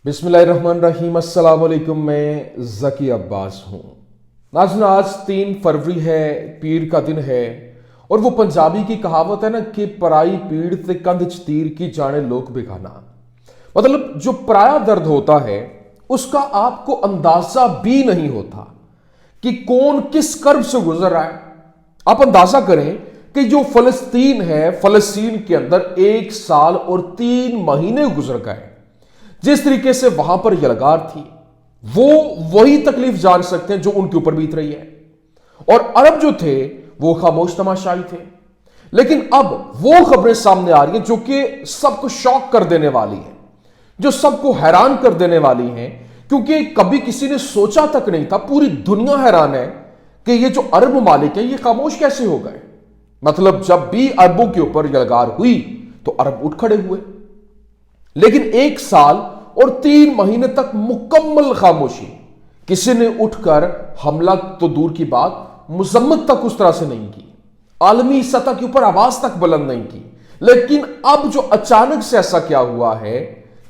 بسم اللہ الرحمن الرحیم۔ السلام علیکم، میں ذکی عباس ہوں۔ ناظرین، آج 3 فروری ہے، پیر کا دن ہے، اور وہ پنجابی کی کہاوت ہے نا کہ پرائی پیڑ تے کندھ چ تیر کی جانے لوگ بگانا۔ مطلب جو پرایا درد ہوتا ہے اس کا آپ کو اندازہ بھی نہیں ہوتا کہ کون کس کرب سے گزر رہا ہے۔ آپ اندازہ کریں کہ جو فلسطین ہے، فلسطین کے اندر 1 سال اور 3 مہینے گزر گئے۔ جس طریقے سے وہاں پر یلغار تھی، وہ وہی تکلیف جان سکتے ہیں جو ان کے اوپر بیت رہی ہے۔ اور عرب جو تھے وہ خاموش تماشائی تھے، لیکن اب وہ خبریں سامنے آ رہی ہیں جو کہ سب کو شاک کر دینے والی ہیں، جو سب کو حیران کر دینے والی ہیں، کیونکہ کبھی کسی نے سوچا تک نہیں تھا۔ پوری دنیا حیران ہے کہ یہ جو عرب ممالک ہیں یہ خاموش کیسے ہو گئے۔ مطلب جب بھی عربوں کے اوپر یلغار ہوئی تو عرب اٹھ کھڑے ہوئے، لیکن 1 سال اور 3 مہینے تک مکمل خاموشی۔ کسی نے اٹھ کر حملہ تو دور کی بات، مذمت تک اس طرح سے نہیں کی، عالمی سطح کے اوپر آواز تک بلند نہیں کی۔ لیکن اب جو اچانک سے ایسا کیا ہوا ہے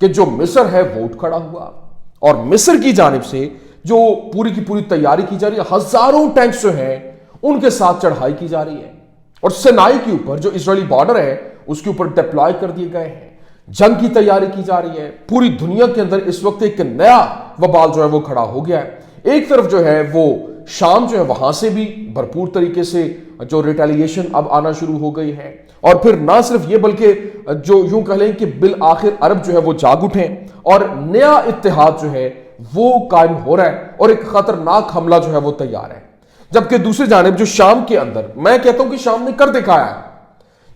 کہ جو مصر ہے وہ اٹھ کھڑا ہوا، اور مصر کی جانب سے جو پوری کی پوری تیاری کی جا رہی ہے، ہزاروں ٹینکس جو ہیں ان کے ساتھ چڑھائی کی جا رہی ہے، اور سینائی کے اوپر جو اسرائیلی بارڈر ہے اس کے اوپر ڈپلوائے کر دیے گئے ہیں۔ جنگ کی تیاری کی جا رہی ہے۔ پوری دنیا کے اندر اس وقت ایک نیا وبال جو ہے وہ کھڑا ہو گیا ہے۔ ایک طرف جو ہے وہ شام جو ہے وہاں سے بھی بھرپور طریقے سے جو ریٹیلیشن اب آنا شروع ہو گئی ہے، اور پھر نہ صرف یہ بلکہ جو یوں کہہ لیں کہ بالآخر عرب جو ہے وہ جاگ اٹھیں اور نیا اتحاد جو ہے وہ قائم ہو رہا ہے، اور ایک خطرناک حملہ جو ہے وہ تیار ہے۔ جبکہ دوسری جانب جو شام کے اندر، میں کہتا ہوں کہ شام نے کر دکھایا ہے۔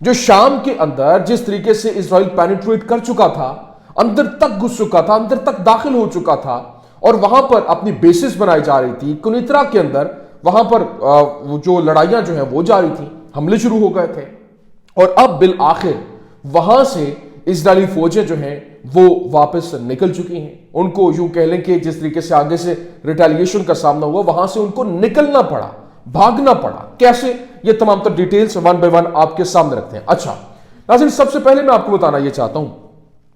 جو شام کے اندر جس طریقے سے اسرائیل پینیٹریٹ کر چکا تھا، اندر تک گھس چکا تھا، اندر تک داخل ہو چکا تھا، اور وہاں پر اپنی بیسز بنائی جا رہی تھی کنیترا کے اندر، وہاں پر جو لڑائیاں جو ہیں وہ جاری تھیں، حملے شروع ہو گئے تھے، اور اب بالآخر وہاں سے اسرائیلی فوجیں جو ہیں وہ واپس نکل چکی ہیں۔ ان کو یوں کہہ لیں کہ جس طریقے سے آگے سے ریٹیلیشن کا سامنا ہوا، وہاں سے ان کو نکلنا پڑا، بھاگنا پڑا۔ کیسے؟ یہ تمام تر ڈیٹیلز 1 بائی 1 آپ کے سامنے رکھتے ہیں۔ اچھا ناظرین، سب سے پہلے میں آپ کو بتانا یہ چاہتا ہوں،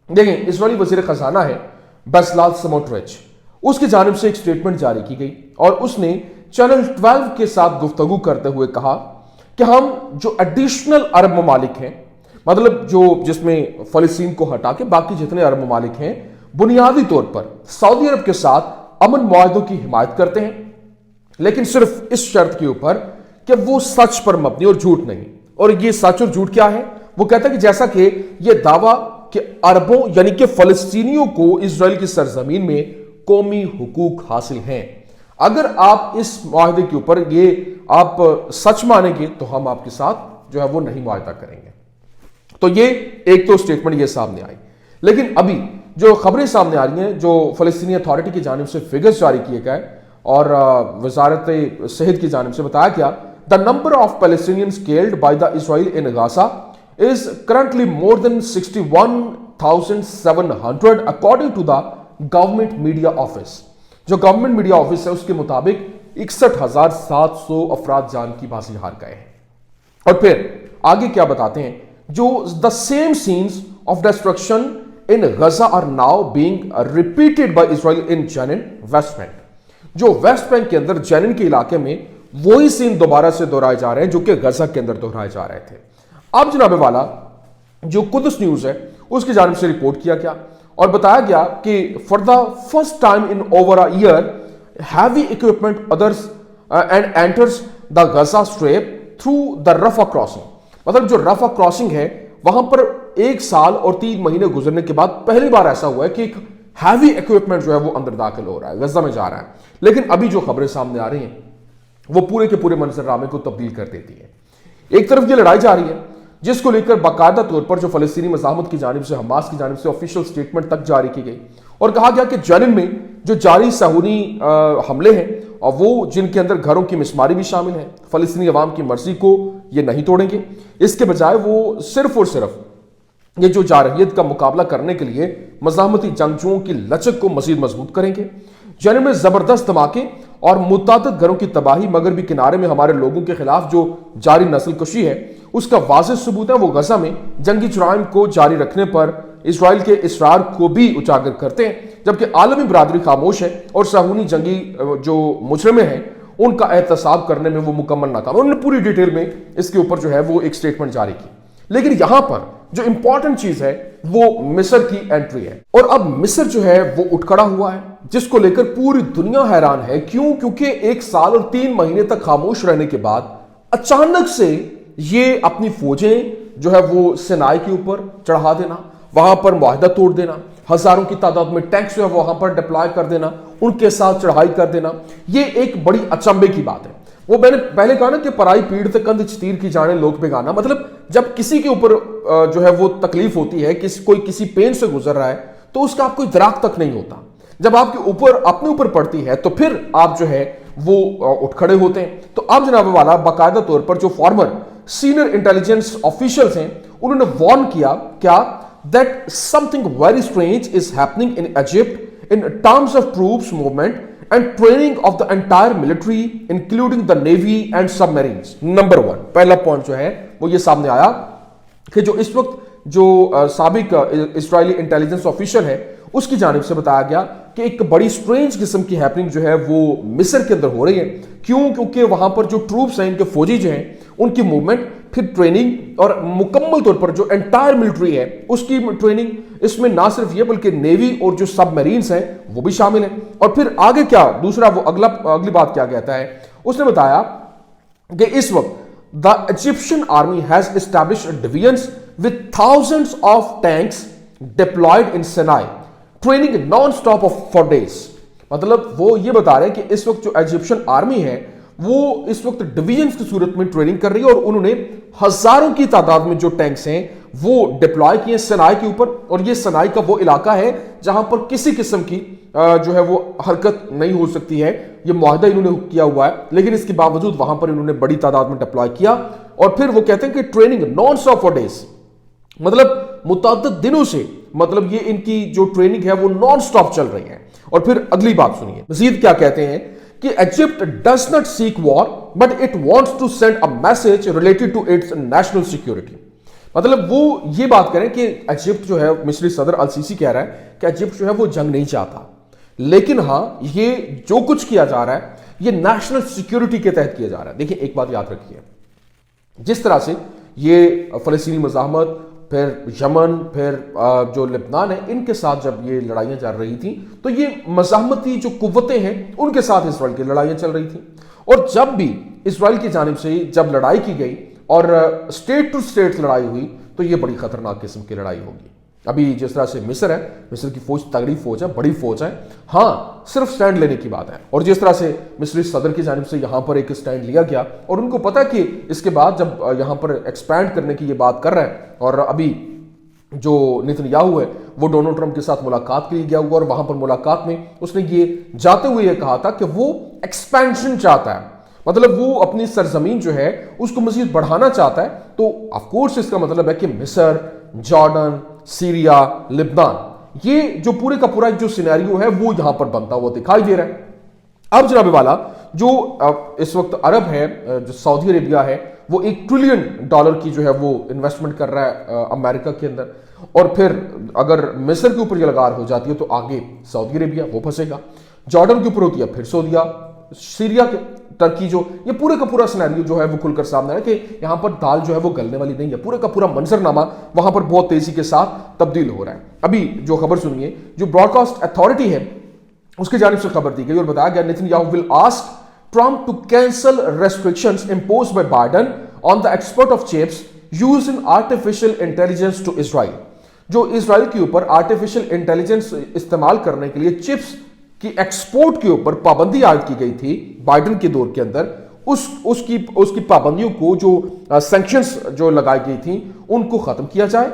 دیکھیں اسرائیلی وزیر خزانہ ہے بیسلال سموٹرچ، اس کی جانب سے ایک سٹیٹمنٹ جاری کی گئی، اور اس نے چینل 12 کے ساتھ گفتگو کرتے ہوئے کہا کہ ہم جو ایڈیشنل عرب ممالک ہیں، مطلب جو جس میں فلسطین کو ہٹا کے باقی جتنے عرب ممالک ہیں، بنیادی طور پر سعودی عرب کے ساتھ امن معاہدوں کی حمایت کرتے ہیں، لیکن صرف اس شرط کے اوپر کہ وہ سچ پر مبنی اور جھوٹ نہیں۔ اور یہ سچ اور جھوٹ کیا ہے؟ وہ کہتا ہے کہ جیسا کہ یہ دعویٰ کہ عربوں یعنی کہ فلسطینیوں کو اسرائیل کی سرزمین میں قومی حقوق حاصل ہیں، اگر آپ اس معاہدے کے اوپر یہ آپ سچ مانیں گے تو ہم آپ کے ساتھ جو ہے وہ نہیں معاہدہ کریں گے۔ تو یہ ایک تو سٹیٹمنٹ یہ سامنے آئی، لیکن ابھی جو خبریں سامنے آ رہی ہیں، جو فلسطینی اتھارٹی کی جانب سے فگرز جاری کیے گئے اور وزارت صحت کی جانب سے بتایا گیا، the number of Palestinians killed by the Israel in Gaza is currently more than 61,700 according to the government media office۔ جو گورنمنٹ میڈیا آفس ہے اس کے مطابق 61,700 افراد جان کی بازی ہار گئے ہیں۔ اور پھر آگے کیا بتاتے ہیں، جو the same scenes of destruction in Gaza are now being repeated by Israel in Jenin, West Bank۔ جو ویسٹ بینک کے اندر جینن کے علاقے میں وہی سین دوبارہ سے دہرائے جا رہے ہیں جو کہ غزہ کے اندر دہرائے جا رہے تھے۔ اب جناب والا جو قدس نیوز ہے اس کی جانب سے رپورٹ کیا گیا اور بتایا گیا کہ for the first time in over a year heavy equipment others and enters the Gaza strip through the Rafah crossing. مطلب جو رفح کراسنگ ہے وہاں پر 1 سال اور 3 مہینے گزرنے کے بعد پہلی بار ایسا ہوا ہے کہ ایک ہیوی اکوپمنٹ جو ہے وہ اندر داخل ہو رہا ہے، غزہ میں جا رہا ہے۔ لیکن ابھی جو خبریں سامنے آ رہی ہیں وہ پورے کے پورے منظرنامے کو تبدیل کر دیتی ہے۔ ایک طرف یہ لڑائی جاری ہے جس کو لے کر باقاعدہ طور پر جو فلسطینی مزاحمت کی جانب سے، حماس کی جانب سے آفیشیل سٹیٹمنٹ تک جاری کی گئی، اور کہا گیا کہ جنین میں جو جاری صہیونی حملے ہیں اور وہ جن کے اندر گھروں کی مسماری بھی شامل ہے، فلسطینی عوام کی مرضی کو یہ نہیں توڑیں گے، اس کے بجائے وہ صرف اور صرف یہ جو جارحیت کا مقابلہ کرنے کے لیے مزاحمتی جنگجوؤں کی لچک کو مزید مضبوط کریں گے۔ جنین میں زبردست دھماکے اور متعدد گھروں کی تباہی مغربی کنارے میں ہمارے لوگوں کے خلاف جو جاری نسل کشی ہے اس کا واضح ثبوت ہے۔ وہ غزہ میں جنگی جرائم کو جاری رکھنے پر اسرائیل کے اصرار کو بھی اجاگر کرتے ہیں، जबकि आलमी बरादरी खामोश है और साहूनी जंगी जो मुजरिमें हैं उनका एहतसाब करने में वो मुकम्मल नाकाम। उन्होंने पूरी डिटेल में इसके ऊपर जो है वो एक स्टेटमेंट जारी की। लेकिन यहां पर जो इंपॉर्टेंट चीज है वो मिस्र की एंट्री है। और अब मिस्र जो है वो उठ खड़ा हुआ है, जिसको लेकर पूरी दुनिया हैरान है। क्यों? क्योंकि 1 साल और 3 महीने तक खामोश रहने के बाद अचानक से ये अपनी फौजें जो है वो सिनाई के ऊपर चढ़ा देना, वहां पर मुआहदा तोड़ देना, हजारों की तादाद में टैंक्स जो है वहां पर डिप्लॉय कर देना, उनके साथ चढ़ाई कर देना, ये एक बड़ी अचंभे की बात है। वो मैंने पहले कहा ना कि पराई पीड़ से कंध तीर की जाने लोग बेगाना। मतलब जब किसी के ऊपर जो है वो तकलीफ होती है, कोई किसी पेन से गुजर रहा है, तो उसका आपको इदराक तक नहीं होता। जब आपके ऊपर अपने ऊपर पड़ती है तो फिर आप जो है वो उठ खड़े होते हैं। तो अब जनाब वाला बाकायदा तौर पर जो फॉर्मर सीनियर इंटेलिजेंस ऑफिशियल्स हैं उन्होंने वार्न किया क्या, that something very strange is happening in Egypt in terms of troops movement and training of the entire military including the navy and submarines। Number 1 पहला पॉइंट जो है वो ये सामने आया कि जो इस वक्त जो साबिक इजरायली इंटेलिजेंस ऑफिशियल है उसकी जानिब से बताया गया कि एक बड़ी स्ट्रेंज किस्म की हैपनिंग जो है वो मिस्र के अंदर हो रही है। क्यों? क्योंकि वहां पर जो ट्रूप्स हैं, इनके फौजी जो हैं, उनकी मूवमेंट, फिर ट्रेनिंग और मुकम्मल तौर पर जो एंटायर मिलिट्री है उसकी ट्रेनिंग, इसमें ना सिर्फ ये बल्कि नेवी और जो सबमरीन्स हैं वो भी शामिल हैं। और फिर आगे क्या दूसरा वो अगली बात क्या कहता है, उसने बताया कि इस वक्त the Egyptian army has established divisions with thousands of tanks deployed in Sinai training non stop for days. मतलब वो ये बता रहे हैं कि इस वक्त जो इजिप्शियन आर्मी है वो इस वक्त डिवीजन्स की सूरत में ट्रेनिंग कर रही है और उन्होंने हजारों की तादाद में जो टैंक्स हैं वो डिप्लॉय किए सनाई के ऊपर। और ये सनाई का वो इलाका है जहां पर किसी किस्म की जो है वो हरकत नहीं हो सकती है। ये मुआहदा इन्होंने किया हुआ है, लेकिन इसके बावजूद वहां पर इन्होंने बड़ी तादाद में डिप्लॉय किया। और फिर वो कहते हैं कि training non stop for days, मतलब मुतअद्दिद दिनों से, मतलब ये इनकी जो ट्रेनिंग है वो नॉन स्टॉप चल रही है। और फिर अगली बात सुनिए, मजीद क्या कहते हैं कि Egypt does not seek war but it wants to send a message related to its national security. मतलब वो ये बात करें कि इजिप्ट जो है, मिस्री सदर अल सीसी कह रहा है कि इजिप्ट जो है वो जंग नहीं चाहता, लेकिन हां ये जो कुछ किया जा रहा है ये नेशनल सिक्योरिटी के तहत किया जा रहा है। देखिए एक बात याद रखिए, जिस तरह से ये फलस्तीनी मज़ाहमत, फिर यमन, फिर जो लेबनान है, इनके साथ जब ये लड़ाइयां चल रही थी तो ये मज़ाहमती जो कुव्वतें हैं उनके साथ इसराइल की लड़ाइयां चल रही थी। और जब भी इसराइल की जानिब से जब लड़ाई की गई और स्टेट टू स्टेट लड़ाई हुई तो ये बड़ी खतरनाक किस्म की लड़ाई होगी। अभी जिस तरह से मिस्र है, मिस्र की फौज तगड़ी फौज है, बड़ी फौज है, हाँ सिर्फ स्टैंड लेने की बात है। और जिस तरह से मिस्री सदर की जानिब से यहां पर एक स्टैंड लिया गया और उनको पता कि इसके बाद जब यहां पर एक्सपैंड करने की ये बात कर रहा है, और अभी जो नेतन्याहू है वो डोनाल्ड ट्रंप के साथ मुलाकात के लिए गया हुआ और वहां पर मुलाकात में उसने ये जाते हुए ये कहा था कि वो एक्सपेंशन चाहता है, मतलब वो अपनी सरजमीन जो है उसको मजीद बढ़ाना चाहता है। तो ऑफ कोर्स इसका मतलब है कि मिस्र, जॉर्डन, सीरिया, लिबनान, ये जो पूरे का पूरा जो सिनेरियो है वो यहां पर बनता हुआ दिखाई दे रहा है। अब जनाब वाला जो इस वक्त अरब है, जो सऊदी अरेबिया है, वो $1 ट्रिलियन की जो है वो इन्वेस्टमेंट कर रहा है अमेरिका के अंदर। और फिर अगर मिस्र के ऊपर ये लगार हो जाती है तो आगे सऊदी अरेबिया वो फंसेगा, जॉर्डन के ऊपर होती है फिर सऊदिया, सीरिया के, टर्की, जो ये पूरे का पूरा सिनेरियो जो है वो खुलकर सामने है कि यहां पर दाल जो है वो गलने वाली नहीं है। पूरे का पूरा मंजरनामा वहां पर बहुत तेजी के साथ तब्दील हो रहा है। अभी जो खबर सुनिए, जो ब्रॉडकास्ट अथॉरिटी है उसकी जानिब से खबर दी गई और बताया गया Netanyahu will ask Trump to cancel restrictions imposed by Biden on the export of chips used in artificial intelligence to Israel। जो इसराइल के ऊपर आर्टिफिशियल इंटेलिजेंस इस्तेमाल करने के लिए चिप्स की एक्सपोर्ट के ऊपर पाबंदी आयद की गई थी बाइडन के दौर के अंदर, उसकी पाबंदियों को, जो सैंक्शंस जो लगाई गई थी उनको खत्म किया जाए।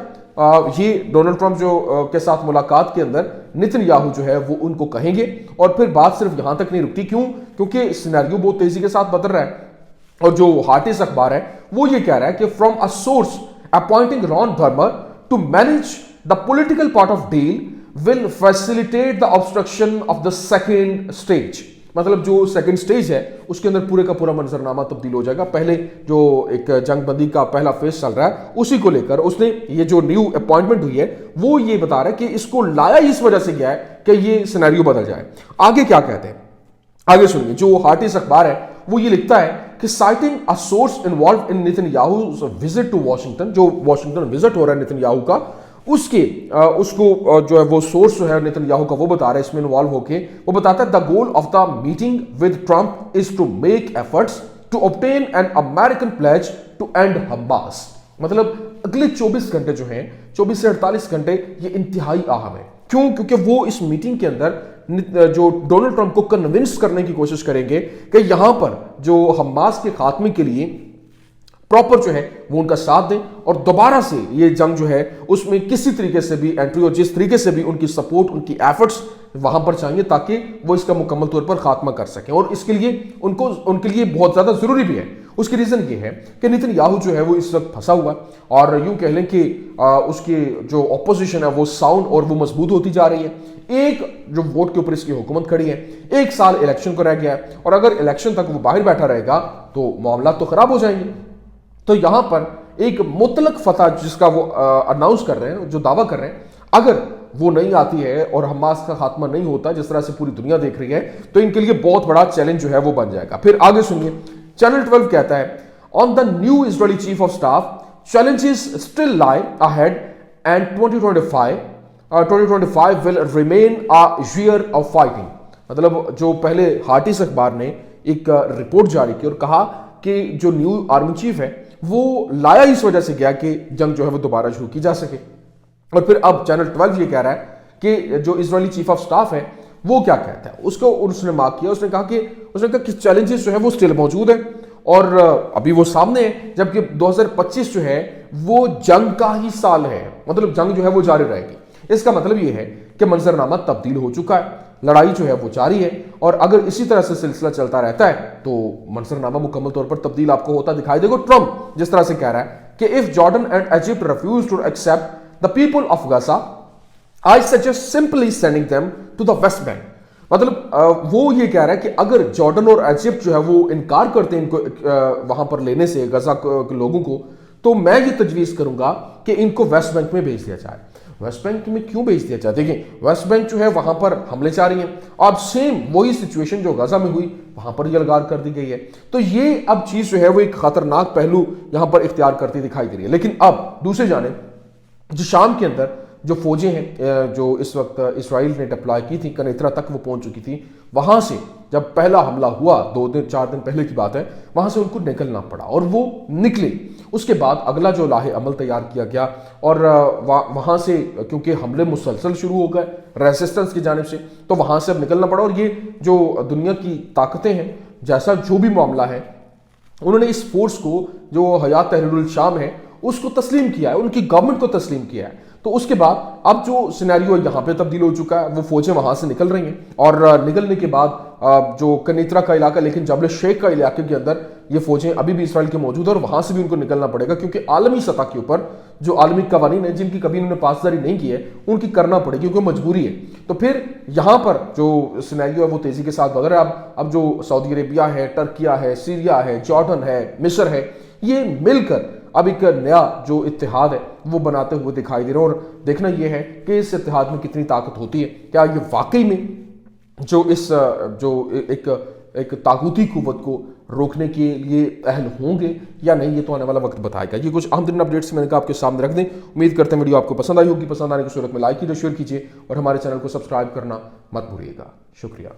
ये डोनाल्ड ट्रंप जो के साथ मुलाकात के अंदर नेतन्याहू जो है वो उनको कहेंगे। और फिर बात सिर्फ यहां तक नहीं रुकती, क्यों? क्योंकि सिनेरियो बहुत तेजी के साथ बदल रहा है। और जो हार्टिस अखबार है वो ये कह रहा है कि from a source appointing Ron Dermer to manage the political part of deal will facilitate the obstruction of the second stage. मतलब जो सेकंड स्टेज है उसके अंदर पूरे का पूरा मंजरनामा तब्दील हो जाएगा। पहले जो एक जंग बंदी का पहला फेज चल रहा है उसी को लेकर उसने ये जो न्यू अपॉइंटमेंट हुई है वो ये बता रहा है कि इसको लाया इस वजह से गया है कि ये सिनेरियो बदल जाए। आगे क्या कहते हैं, आगे सुनिए। जो हार्टिस अखबार है वो ये लिखता है कि citing a source involved in Netanyahu's visit to Washington, जो वॉशिंगटन विजिट हो रहा है नेतन्याहू का, उसको जो है वो सोर्स जो है नेतन्याहू का वो बता रहा है इसमें इन्वॉल्व होके, वो बताता है the goal of the meeting with Trump is to make efforts to obtain an American pledge to end Hamas. मतलब अगले 24 घंटे जो हैं, 24 से 48 घंटे ये इंतहाई अहम है। क्यों? क्योंकि वो इस मीटिंग के अंदर जो डोनाल्ड ट्रंप को कन्विंस करने की कोशिश करेंगे कि यहां पर जो हमास के खात्मे के लिए प्रॉपर जो है वो उनका साथ दें और दोबारा से ये जंग जो है उसमें किसी तरीके से भी एंट्री और जिस तरीके से भी उनकी सपोर्ट, उनकी एफर्ट्स वहां पर चाहिए ताकि वो इसका मुकम्मल तौर पर खात्मा कर सकें। और इसके लिए उनके लिए बहुत ज्यादा जरूरी भी है। उसकी रीजन ये है कि नेतन्याहू जो है वो इस वक्त फंसा हुआ और यूं कह लें कि उसकी जो ऑपोजिशन है वो साउंड और वो मजबूत होती जा रही है। एक जो वोट के ऊपर इसकी हुकूमत खड़ी है, 1 साल इलेक्शन को रह गया है और अगर इलेक्शन तक वो बाहर बैठा रहेगा तो मामला तो खराब हो जाएंगे। तो यहां पर एक मुतलक फतह जिसका वो अनाउंस कर रहे हैं, जो दावा कर रहे हैं, अगर वो नहीं आती है और हमास का खात्मा नहीं होता जिस तरह से पूरी दुनिया देख रही है तो इनके लिए बहुत बड़ा चैलेंज जो है वो बन जाएगा। फिर आगे सुनिए, चैनल 12 कहता है on the new Israeli chief of staff challenges still lie ahead and 2025 will remain a year of fighting। मतलब जो पहले हार्टिस अखबार ने एक रिपोर्ट जारी की और कहा कि जो न्यू आर्मी चीफ है वो लाया इस वजह से गया कि जंग जो है वो दोबारा शुरू की जा सके। और फिर अब चैनल 12 ये कह रहा है कि जो इजरायली चीफ ऑफ स्टाफ है वो क्या कहता है, उसको उसने मार्क किया। उसने कहा कि चैलेंजेस जो है वो स्टिल मौजूद है और अभी वो सामने है, जबकि 2025 जो है वो जंग का ही साल है। मतलब जंग जो है वो जारी रहेगी। इसका मतलब ये है कि मंजरनामा तब्दील हो चुका है, लड़ाई जो है वो जारी है और अगर इसी तरह से सिलसिला चलता रहता है तो मंजरनामा मुकम्मल तौर पर तब्दील आपको होता दिखाई देगा। ट्रंप जिस तरह से कह रहा है कि if Jordan and Egypt refuse to accept the people of Gaza I suggest simply sending them to the West Bank. मतलब वो ये कह रहा है कि अगर जॉर्डन और इजिप्ट जो है वो इनकार करते हैं इनको वहां पर लेने से गाजा के लोगों को, तो मैं ये तजवीज़ करूंगा कि इनको वेस्ट बैंक में भेज दिया जाए। वेस्ट बैंक में क्यों भेज दिया जाए? देखिए, वेस्ट बैंक जो है वहां पर हमले जारी हैं। अब सेम वही सिचुएशन जो गाजा में हुई वहां पर यलगार कर दी गई है। तो ये अब चीज जो है वो एक खतरनाक पहलू यहां पर इख्तियार करती दिखाई दे रही है। लेकिन अब दूसरी जानिब जो शाम के अंदर जो फौजें हैं जो इस वक्त इसराइल ने डिप्लॉय की थी, कनेत्रा तक वो पहुंच चुकी थी, वहां से जब पहला हमला हुआ 2-4 दिन पहले की बात है, वहां से उनको निकलना पड़ा और वो निकले। उसके बाद अगला जो लाहे अमल तैयार किया गया और वहां से क्योंकि हमले मुसलसल शुरू हो गए रेसिस्टेंस की जानिब से, तो वहां से अब निकलना पड़ा। और ये जो दुनिया की ताकतें हैं, जैसा जो भी मामला है, उन्होंने इस फोर्स को जो हयात तहरीरुल शाम है उसको तस्लीम किया है, उनकी गवर्नमेंट को तस्लीम किया है। तो उसके बाद अब जो सिनेरियो यहाँ पे तब्दील हो चुका है, वो फौजें वहां से निकल रही हैं और निकलने के बाद जो कनेत्रा का इलाका, लेकिन जबल शेख का इलाके के अंदर ये फौजें अभी भी इसराइल के मौजूद है और वहां से भी उनको निकलना पड़ेगा क्योंकि आलमी सतह के ऊपर जो आलमी कवानीन है जिनकी कभी उन्होंने पासदारी नहीं की है, उनकी करना पड़ेगी क्योंकि मजबूरी है। तो फिर यहाँ पर जो सिनेरियो है वो तेजी के साथ बदल रहा है। अब जो सऊदी अरेबिया है, टर्किया है, सीरिया है, जॉर्डन है, मिस्र है, ये मिलकर अब एक नया जो इत्तेहाद है वो बनाते हुए दिखाई दे रहे हैं। और देखना यह है कि इस इत्तेहाद में कितनी ताकत होती है, क्या ये वाकई में जो इस जो एक ताकूती कुव्वत को रोकने के लिए अहल होंगे या नहीं, ये तो आने वाला वक्त बताएगा। ये कुछ अहम तरीन अपडेट्स मैंने कहा आपके सामने रख दें। उम्मीद करते हैं वीडियो आपको पसंद आई होगी। पसंद आने की सूरत में लाइक कीजिए, शेयर कीजिए और हमारे चैनल को सब्सक्राइब करना मत भूलिएगा। शुक्रिया।